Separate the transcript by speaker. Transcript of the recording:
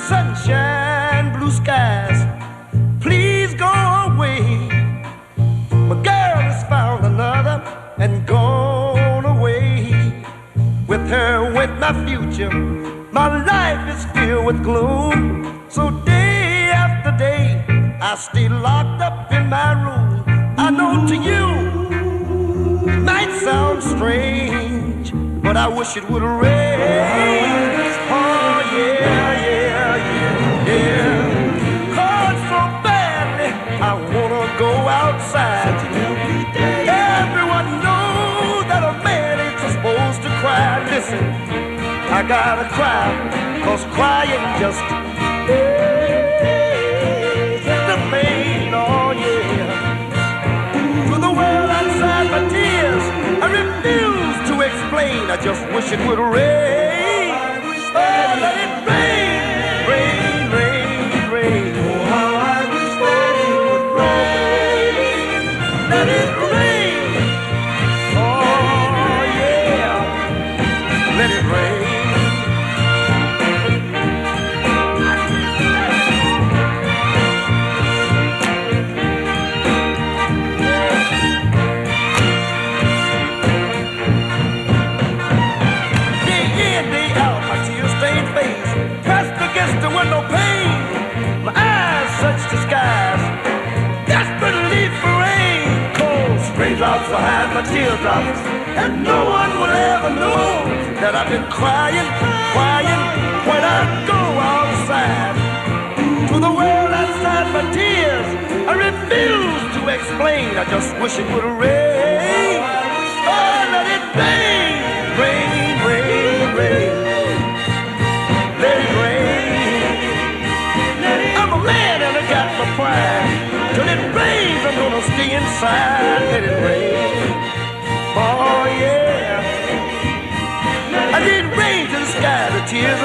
Speaker 1: Sunshine, blue skies, please go away. My girl has found another and gone away. With her went my future. My life is filled with gloom. So day after day, I stay locked up in my room. I know to you it might sound strange, but I wish it would rain. Oh yeah, yeah, yeah, yeah. Cause so badly I wanna go outside. Everyone knows that a man ain't supposed to cry. Listen, I gotta cry, cause crying just is the pain, oh yeah. To the world outside my tears, I refuse to explain. I just wish it would rain. Oh, let it rain, rain, rain, rain. Oh, how I wish that it would rain. Let it rain. Oh yeah, let it rain. The window pane, my eyes search the skies, desperately for rain. Cold raindrops behind my teardrops, and no one will ever know that I've been crying, crying when I go outside. To the world outside my tears, I refuse to explain. I just wish it would rain. Oh, let it rain, rain, rain, rain. Let it rain. I'm a man and I got my pride. Till it rains, I'm gonna stay inside. Let it rain. Oh yeah. I need rain to the sky, the tears